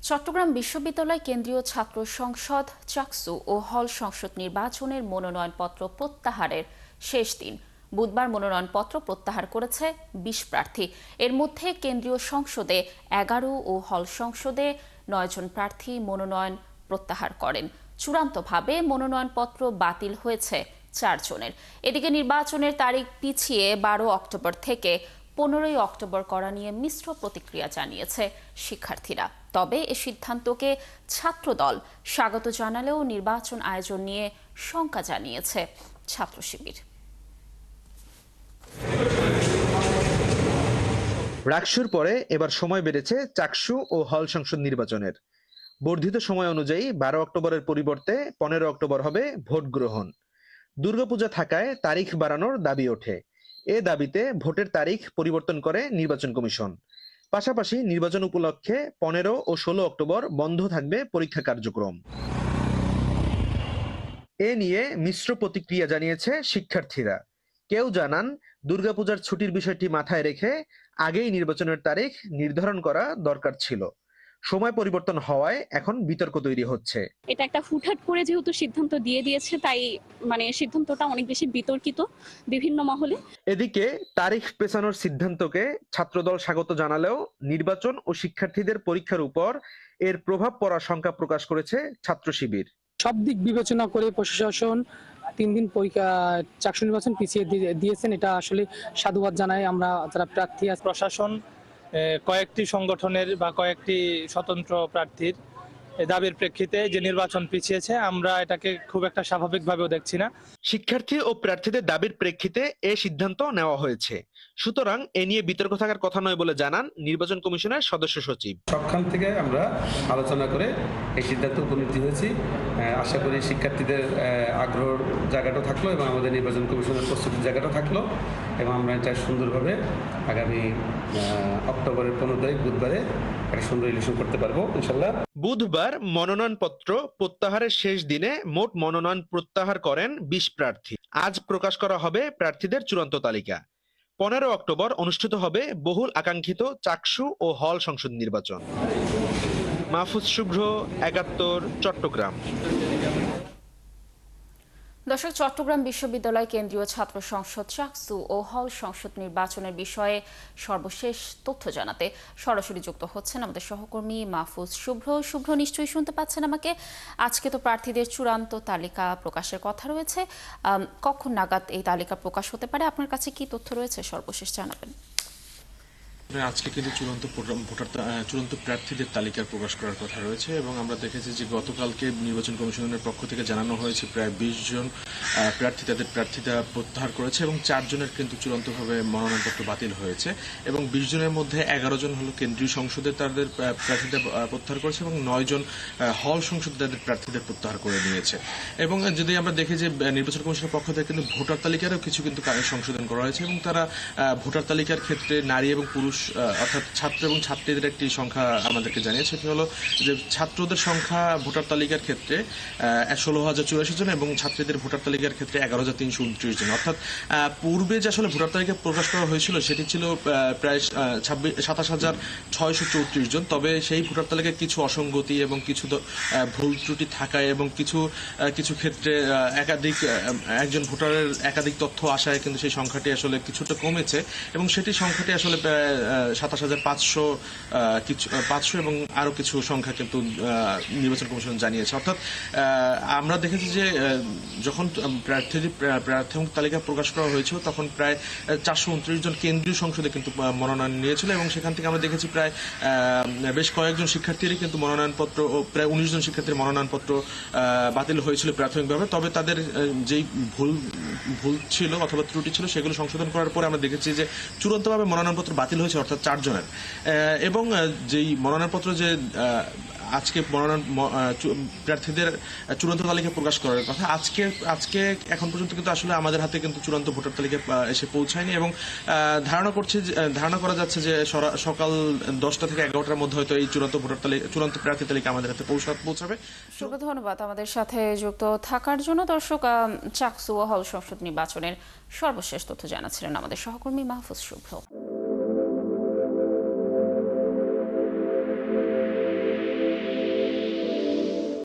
চট্টগ্রাম বিশ্ববিদ্যালয় কেন্দ্রীয় ছাত্র সংসদ চাকসু ও হল সংসদ নির্বাচনের মনোনয়নপত্র প্রত্যাহারের শেষ দিন। বুধবার মনোনয়নপত্র প্রত্যাহার করেছে ২০ প্রার্থী। এর মধ্যে কেন্দ্রীয় সংসদে ১১ ও হল সংসদে ৯ জন প্রার্থী মনোনয়ন প্রত্যাহার করেন। চূড়ান্তভাবে মনোনয়নপত্র বাতিল হয়েছে ৪ জনের। এদিকে নির্বাচনের তারিখ পিছিয়ে ১২ অক্টোবর থেকে ১৫ অক্টোবর করা নিয়ে মিশ্র প্রতিক্রিয়া জানিয়েছে শিক্ষার্থীরা। তবে এ সিদ্ধান্তকে ছাত্রদল স্বাগত জানালেও নির্বাচন আয়োজন নিয়ে শঙ্কা জানিয়েছে ছাত্র শিবির। রাকসুর পরে এবার সময় বেড়েছে চাকসু ও হল সংসদ নির্বাচনের। বর্ধিত সময় অনুযায়ী ১২ অক্টোবরের পরিবর্তে ১৫ অক্টোবর হবে ভোট গ্রহণ। দুর্গাপূজা থাকায় তারিখ বাড়ানোর দাবি ওঠে। এ দাবিতে ভোটের তারিখ পরিবর্তন করে নির্বাচন কমিশন। পাশাপাশি নির্বাচন উপলক্ষে ১৫ ও ১৬ অক্টোবর বন্ধ থাকবে পরীক্ষা কার্যক্রম। এ নিয়ে মিশ্র প্রতিক্রিয়া জানিয়েছে শিক্ষার্থীরা। কেউ জানান, দুর্গাপূজার ছুটির বিষয়টি মাথায় রেখে আগেই নির্বাচনের তারিখ নির্ধারণ করা দরকার ছিল। সময় পরিবর্তন হওয়ায় এখন বিতর্ক তৈরি হচ্ছে। এটা একটা হুটহাট করে যেহেতু সিদ্ধান্ত দিয়ে দিয়েছে, তাই সিদ্ধান্তটা অনেক বেশি বিতর্কিত বিভিন্ন মহলে। এদিকে তারিখ পেছানোর সিদ্ধান্তকে ছাত্রদল স্বাগত জানালেও নির্বাচন ও শিক্ষার্থীদের পরীক্ষার উপর এর প্রভাব পড়ার শঙ্কা প্রকাশ করেছে ছাত্র শিবির। সব দিক বিবেচনা করে প্রশাসন ৩ দিন পরীক্ষা চাকসু নির্বাচন পিছিয়ে দিয়েছেন। এটা আসলে সাধুবাদ জানাই আমরা যারা প্রার্থী। প্রশাসন কয়েকটি সংগঠনের বা কয়েকটি স্বতন্ত্র প্রার্থীর দাবির প্রেক্ষিতে যে নির্বাচন পিছিয়েছে, আমরা এটাকে খুব একটা স্বাভাবিকভাবেও দেখছি না। শিক্ষার্থী ও প্রার্থীদের দাবির প্রেক্ষিতে এ সিদ্ধান্ত নেওয়া হয়েছে। সুতরাং এ নিয়ে বিতর্ক থাকার কথা নয় বলে জানান নির্বাচন কমিশনের সদস্য সচিব। সবখান থেকে আমরা আলোচনা করে এই সিদ্ধান্তে উপনীত হয়েছি। আশা করি শিক্ষার্থীদের আগ্রহের জায়গাটাও থাকলো এবং আমাদের নির্বাচন কমিশনের প্রস্তুতির জায়গাটাও থাকলো এবং আমরা এটা সুন্দরভাবে আগামী অক্টোবরের ১৫ তারিখ বুধবারে একটা সুন্দর ইলেকশন করতে পারবো ইনশাল্লাহ। বুধবার মনোনয়নপত্র প্রত্যাহারের শেষ দিনে মোট মনোনয়ন প্রত্যাহার করেন ২০ প্রার্থী। আজ প্রকাশ করা হবে প্রার্থীদের চূড়ান্ত তালিকা। ১৫ অক্টোবর অনুষ্ঠিত হবে বহুল আকাঙ্ক্ষিত চাকসু ও হল সংসদ নির্বাচন। মাহফুজ শুভ্র, ৭১, চট্টগ্রাম। দর্শক, চট্টগ্রাম বিশ্ববিদ্যালয় কেন্দ্রীয় ছাত্র সংসদ চাকসু ও হল সংসদ নির্বাচনের বিষয়ে সর্বশেষ তথ্য জানাতে সরাসরি যুক্ত হচ্ছেন আমাদের সহকর্মী মাহফুজ শুভ্র। শুভ্র, নিশ্চয়ই শুনতে পাচ্ছেন আমাকে? আজকে তো প্রার্থীদের চূড়ান্ত তালিকা প্রকাশের কথা রয়েছে। কখন নাগাদ এই তালিকা প্রকাশ হতে পারে? আপনার কাছে কি তথ্য রয়েছে সর্বশেষ জানাবেন। আজকে কিন্তু চূড়ান্ত প্রার্থীদের তালিকা প্রকাশ করার কথা রয়েছে এবং আমরা দেখেছি যে গতকালকে নির্বাচন কমিশনের পক্ষ থেকে জানানো হয়েছে প্রায় ২০ জন প্রার্থী তাদের প্রার্থিতা প্রত্যাহার করেছে এবং ৪ জনের কিন্তু চূড়ান্তভাবে মনোনয়নপত্র বাতিল হয়েছে এবং ২০ জনের মধ্যে ১১ জন হলো কেন্দ্রীয় সংসদে তাদের প্রার্থিতা প্রত্যাহার করেছে এবং ৯ জন হল সংসদে তাদের প্রার্থীদের প্রত্যাহার করে নিয়েছে। এবং যদি আমরা দেখি যে নির্বাচন কমিশনের পক্ষ থেকে কিন্তু ভোটার তালিকারও কিছু কিন্তু সংশোধন করা হয়েছে এবং তারা ভোটার তালিকার ক্ষেত্রে নারী এবং পুরুষ অর্থাৎ ছাত্র এবং ছাত্রীদের একটি সংখ্যা আমাদেরকে জানিয়েছে। সেটি হলো যে ছাত্রদের সংখ্যা ভোটার তালিকার ক্ষেত্রে ১৬,০৮৪ জন এবং ছাত্রীদের ভোটার তালিকার ক্ষেত্রে ১১,৩২৯ জন। অর্থাৎ পূর্বে যে আসলে ভোটার তালিকা প্রকাশ করা হয়েছিল সেটি ছিল প্রায় ২৭,৬৩৪ জন। তবে সেই ভোটার তালিকায় কিছু অসঙ্গতি এবং কিছু ভুল ত্রুটি থাকায় এবং কিছু ক্ষেত্রে একজন ভোটারের একাধিক তথ্য আসায় কিন্তু সেই সংখ্যাটি আসলে কিছুটা কমেছে এবং সেটি সংখ্যাটি আসলে ২৭,৫০০ এবং আরো কিছু সংখ্যা কিন্তু নির্বাচন কমিশন জানিয়েছে। অর্থাৎ আমরা দেখেছি যে যখন প্রার্থী তালিকা প্রকাশ করা হয়েছিল তখন প্রায় ৪২৯ জন কেন্দ্রীয় সংসদে কিন্তু মনোনয়ন নিয়েছিল এবং সেখান থেকে আমরা দেখেছি প্রায় বেশ কয়েকজন শিক্ষার্থীরই কিন্তু মনোনয়নপত্র ও প্রায় ১৯ জন শিক্ষার্থীর মনোনয়নপত্র বাতিল হয়েছিল প্রাথমিকভাবে। তবে তাদের যেই ভুল ছিল অথবা ত্রুটি ছিল সেগুলো সংশোধন করার পরে আমরা দেখেছি যে চূড়ান্তভাবে মনোনয়নপত্র বাতিল হয়েছে, অর্থাৎ ৪ জনের। এবং যেই মনোনয়নপত্র যে আজকে প্রার্থীদের চূড়ান্ত তালিকা প্রকাশ করার কথা আজকে এখন পর্যন্ত কিন্তু আসলে আমাদের হাতে কিন্তু চূড়ান্ত ভোটার তালিকা এসে পৌঁছায়নি এবং ধারণা করা যাচ্ছে যে সকাল ১০টা থেকে ১১টার মধ্যে হয়তো এই চূড়ান্ত প্রার্থী তালিকা আমাদের হাতে পৌঁছাবে। ধন্যবাদ আমাদের সাথে যুক্ত থাকার জন্য। দর্শক, চাকসু ও হল সংসদ নির্বাচনের সর্বশেষ তথ্য জানাচ্ছিলেন আমাদের সহকর্মী মাহফুজ শুভ্র।